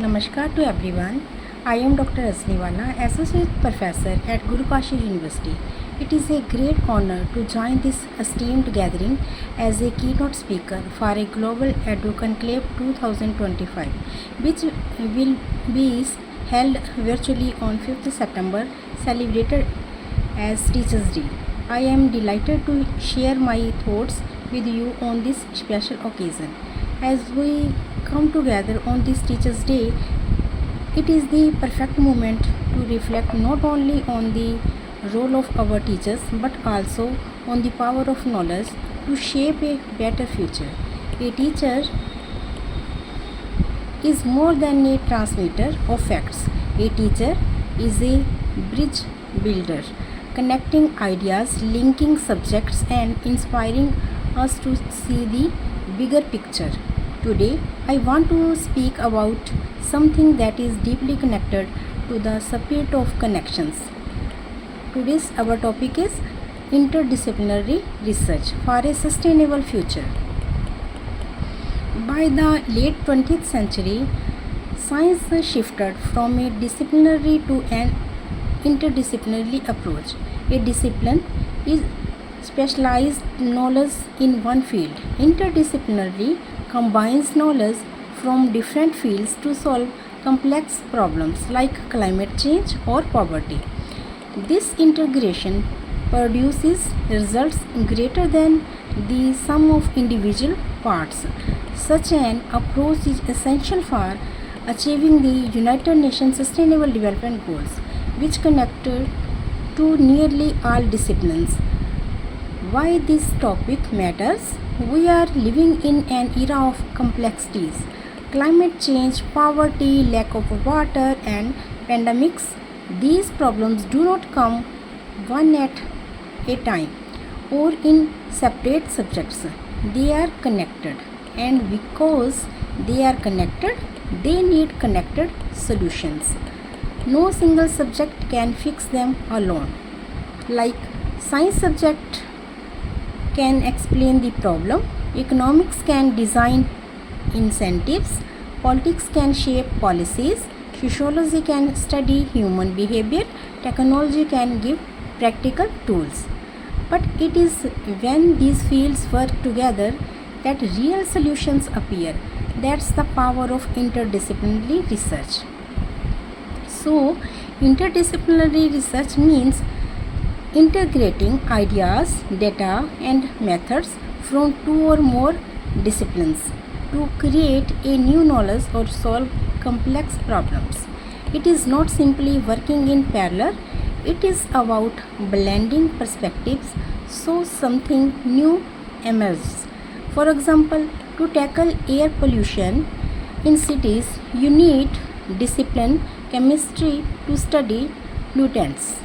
Namaskar to everyone. I am Dr. Rajni Bala, Associate Professor at Guru Kashi University. It is a great honor to join this esteemed gathering as a keynote speaker for a global Edu-conclave 2025, which will be held virtually on 5th September, celebrated as Teachers Day. I am delighted to share my thoughts with you on this special occasion. As we come together on this Teachers Day, it is the perfect moment to reflect not only on the role of our teachers but also on the power of knowledge to shape a better future. A teacher is more than a transmitter of facts. A teacher is a bridge builder, connecting ideas, linking subjects, and inspiring us to see the bigger picture. Today, I want to speak about something that is deeply connected to the spirit of connections. Today's our topic is interdisciplinary research for a sustainable future. By the late 20th century, science shifted from a disciplinary to an interdisciplinary approach. A discipline is specialized knowledge in one field. Interdisciplinary combines knowledge from different fields to solve complex problems like climate change or poverty. This integration produces results greater than the sum of individual parts. Such an approach is essential for achieving the United Nations Sustainable Development Goals, which connect to nearly all disciplines. Why this topic matters? We are living in an era of complexities. Climate change, poverty, lack of water, and pandemics. These problems do not come one at a time or in separate subjects. They are connected, and because they are connected, they need connected solutions. No single subject can fix them alone. Like science subject can explain the problem, economics can design incentives, politics can shape policies, sociology can study human behavior, technology can give practical tools. But it is when these fields work together that real solutions appear. That's the power of interdisciplinary research. So, interdisciplinary research means integrating ideas, data, and methods from two or more disciplines to create a new knowledge or solve complex problems. It is not simply working in parallel, it is about blending perspectives so something new emerges. For example, to tackle air pollution in cities, you need discipline chemistry to study pollutants,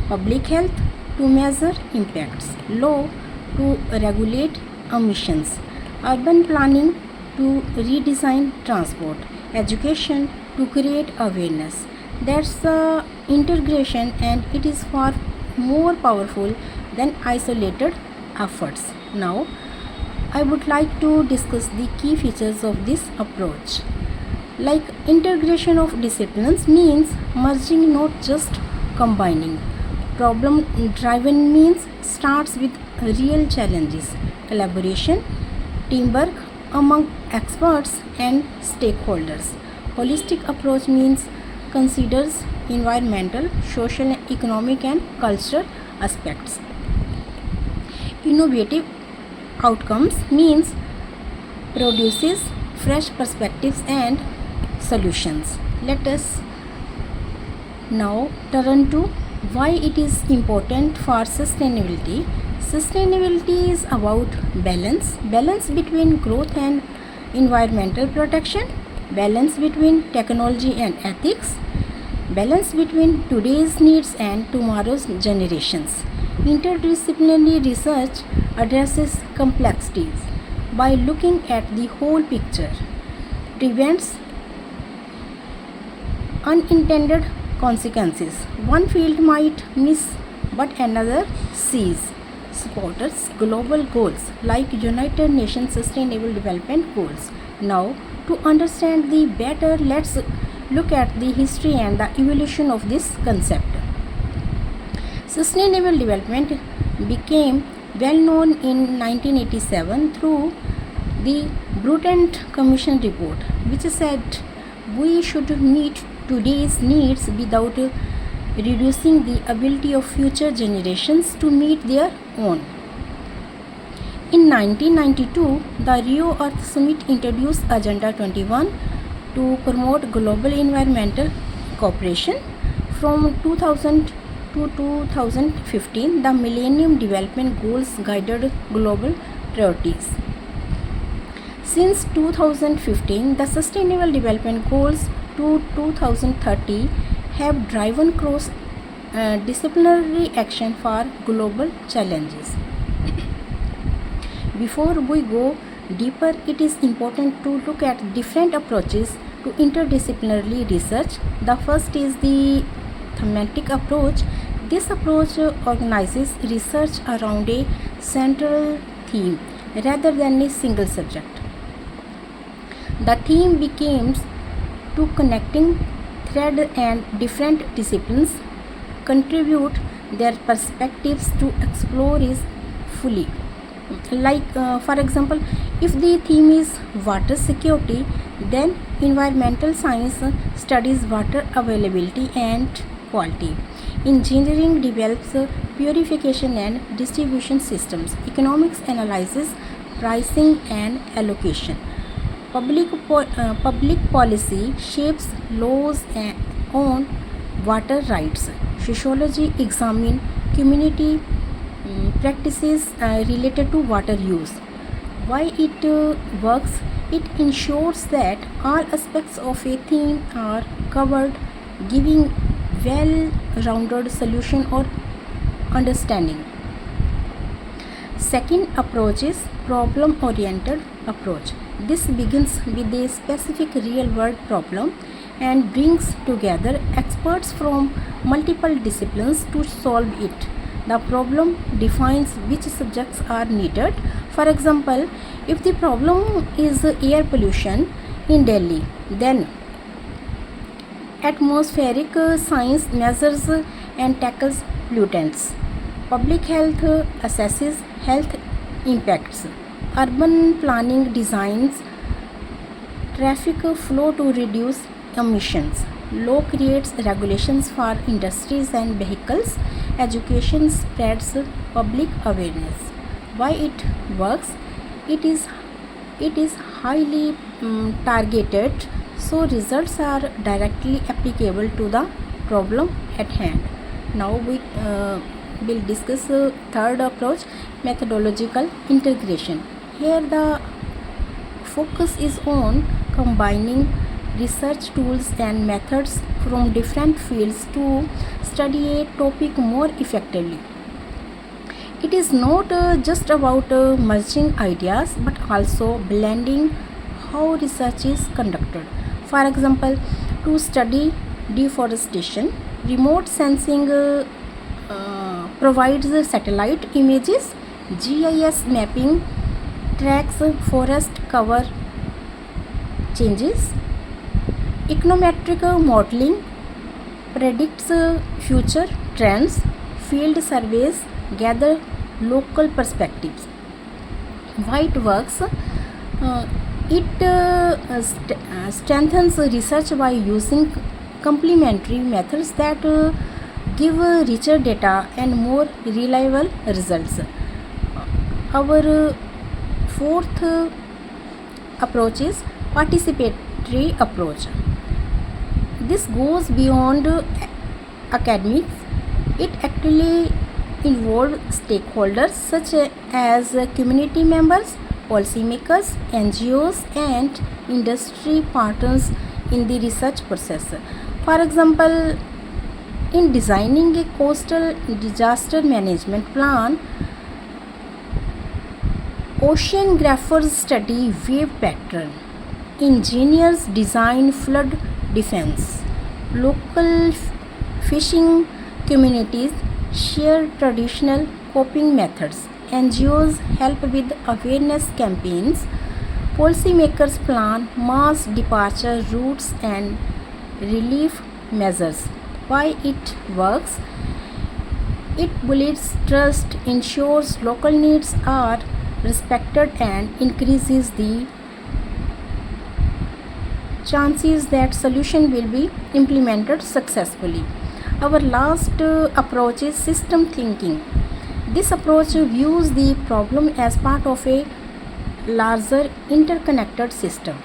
public health to measure impacts, law to regulate emissions, urban planning to redesign transport, education to create awareness. That's the integration, and it is far more powerful than isolated efforts. Now, I would like to discuss the key features of this approach. Like integration of disciplines means merging, not just combining. Problem driven means starts with real challenges, collaboration, teamwork among experts and stakeholders. Holistic approach means considers environmental, social, economic, and cultural aspects. Innovative outcomes means produces fresh perspectives and solutions. Let us now turn to why it is important for sustainability. Sustainability is about balance between growth and environmental protection, balance between technology and ethics, balance between today's needs and tomorrow's generations. Interdisciplinary research addresses complexities by looking at the whole picture, prevents unintended consequences. One field might miss but another sees. Supports global goals like United Nations Sustainable Development Goals. Now, to understand the better, let's look at the history and the evolution of this concept. Sustainable development became well known in 1987 through the Brundtland Commission report, which said we should meet today's needs without reducing the ability of future generations to meet their own. In 1992, the Rio Earth Summit introduced Agenda 21 to promote global environmental cooperation. From 2000 to 2015, the Millennium Development Goals guided global priorities. Since 2015, the Sustainable Development Goals to 2030 have driven cross-disciplinary action for global challenges. Before we go deeper, it is important to look at different approaches to interdisciplinary research. The first is the thematic approach. This approach organizes research around a central theme rather than a single subject. The theme becomes to connecting thread and different disciplines contribute their perspectives to explore is fully. For example, if the theme is water security, then environmental science studies water availability and quality. Engineering develops purification and distribution systems. Economics analyzes pricing and allocation. Public policy shapes laws on water rights. Sociology examines community practices related to water use. Why it works? It ensures that all aspects of a theme are covered, giving well-rounded solution or understanding. Second approach is problem-oriented approach. This begins with a specific real-world problem and brings together experts from multiple disciplines to solve it. The problem defines which subjects are needed. For example, if the problem is air pollution in Delhi, then atmospheric science measures and tackles pollutants. Public health assesses health impacts. Urban planning designs traffic flow to reduce emissions. Law creates regulations for industries and vehicles. Education spreads public awareness. Why it works? It is highly targeted, so results are directly applicable to the problem at hand. Now we will discuss third approach, methodological integration. Here the focus is on combining research tools and methods from different fields to study a topic more effectively. It is not just about merging ideas but also blending how research is conducted. For example, to study deforestation, remote sensing provides satellite images. GIS mapping tracks forest cover changes. Econometric modeling predicts future trends. Field surveys gather local perspectives. Why it works? It strengthens research by using complementary methods that give richer data and more reliable results. Our fourth approach is participatory approach. This goes beyond academics. It actually involves stakeholders such as community members, policymakers, NGOs, and industry partners in the research process. For example, in designing a coastal disaster management plan, oceanographers study wave pattern. Engineers design flood defense. Local fishing communities share traditional coping methods. NGOs help with awareness campaigns. Policymakers plan mass departure routes and relief measures. Why it works? It builds trust, ensures local needs are respected, and increases the chances that solution will be implemented successfully. Our last approach is system thinking. This approach views the problem as part of a larger interconnected system.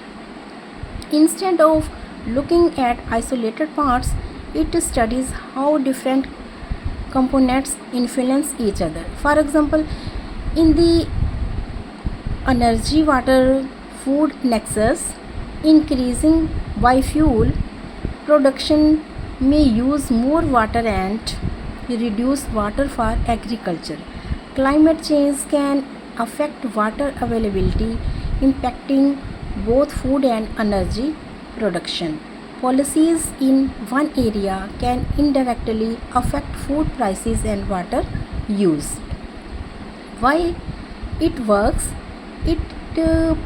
Instead of looking at isolated parts, it studies how different components influence each other. For example, in the energy water food nexus, increasing biofuel production may use more water and reduce water for agriculture. Climate change can affect water availability, impacting both food and energy production. Policies in one area can indirectly affect food prices and water use. Why it works? It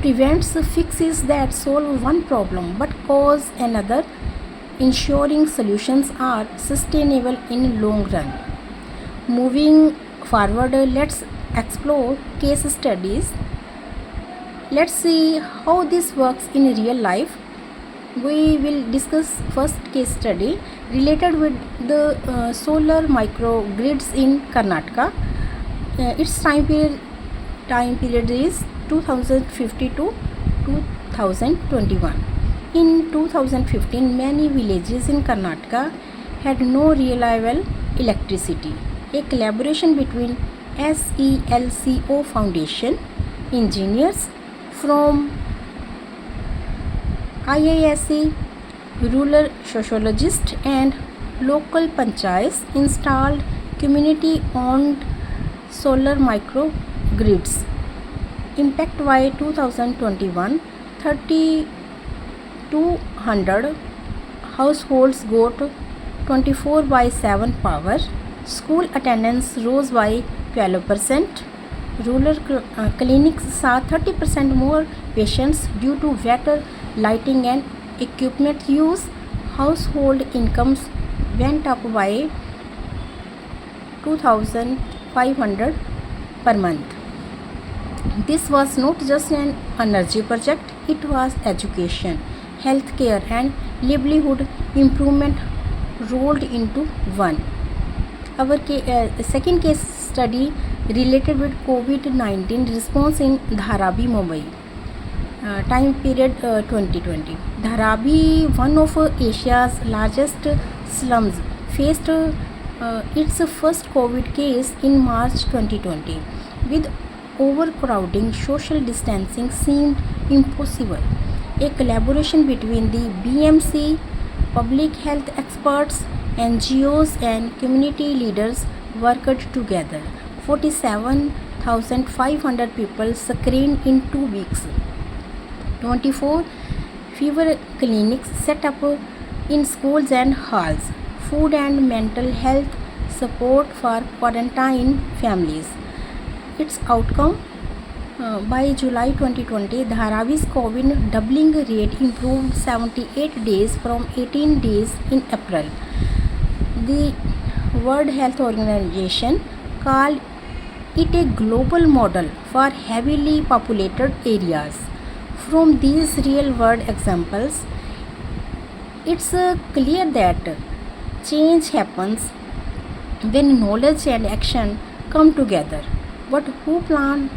prevents fixes that solve one problem but cause another, ensuring solutions are sustainable in long run. Moving forward, let's explore case studies. Let's see how this works in real life. We will discuss first case study related with the solar microgrids in Karnataka. Its time period is 2050 to 2021. In 2015, many villages in Karnataka had no reliable electricity. A collaboration between SELCO Foundation, engineers from IISc, rural sociologists, and local panchayats installed community-owned solar microgrids. Impact by 2021, 3,200 households got 24/7 power. School attendance rose by 12%. Rural clinics saw 30% more patients due to better lighting and equipment use. Household incomes went up by 2,500 per month. This was not just an energy project, it was education, healthcare, and livelihood improvement rolled into one. Our second case study related with COVID-19 response in Dharavi, Mumbai. Time period 2020. Dharavi, one of Asia's largest slums, faced its first COVID case in March 2020. With overcrowding, social distancing seemed impossible. A collaboration between the BMC, public health experts, NGOs, and community leaders worked together. 47,500 people screened in 2 weeks. 24 fever clinics set up in schools and halls. Food and mental health support for quarantine families. Its outcome, by July 2020, Dharavi's COVID doubling rate improved 78 days from 18 days in April. The World Health Organization called it a global model for heavily populated areas. From these real-world examples, it's clear that change happens when knowledge and action come together. But who plant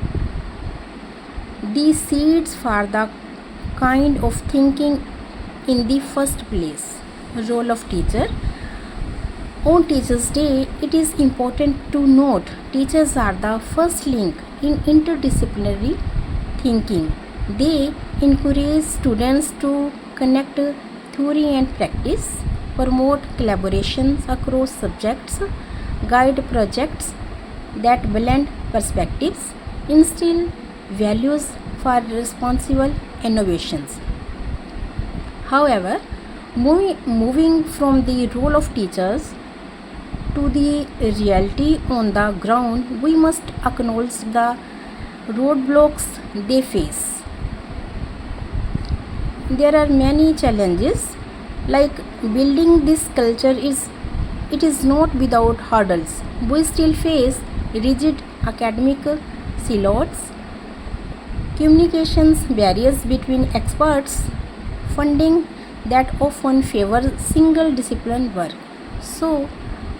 these seeds for the kind of thinking in the first place? Role of teacher. On Teachers' Day, it is important to note teachers are the first link in interdisciplinary thinking. They encourage students to connect theory and practice, promote collaborations across subjects, guide projects that blend perspectives, instill values for responsible innovations. However, moving from the role of teachers to the reality on the ground, we must acknowledge the roadblocks they face. There are many challenges. Like building this culture is not without hurdles. We still face rigid academic silos, communications barriers between experts, funding that often favor single discipline work. So,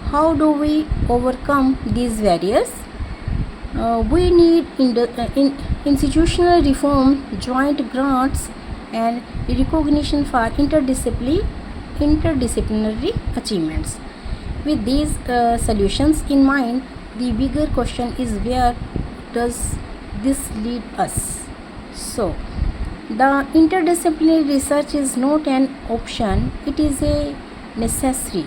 how do we overcome these barriers? We need institutional reform, joint grants, and recognition for interdisciplinary achievements. With these solutions in mind, the bigger question is, where does this lead us? So, the interdisciplinary research is not an option, it is a necessary.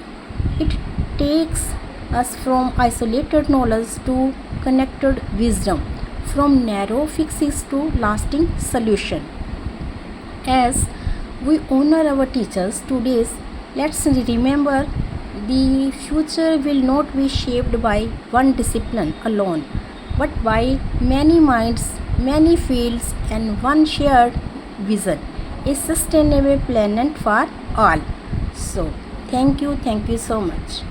It takes us from isolated knowledge to connected wisdom, from narrow fixes to lasting solution. As we honor our teachers today, let's remember the future will not be shaped by one discipline alone, but by many minds, many fields, and one shared vision, a sustainable planet for all. So, thank you so much.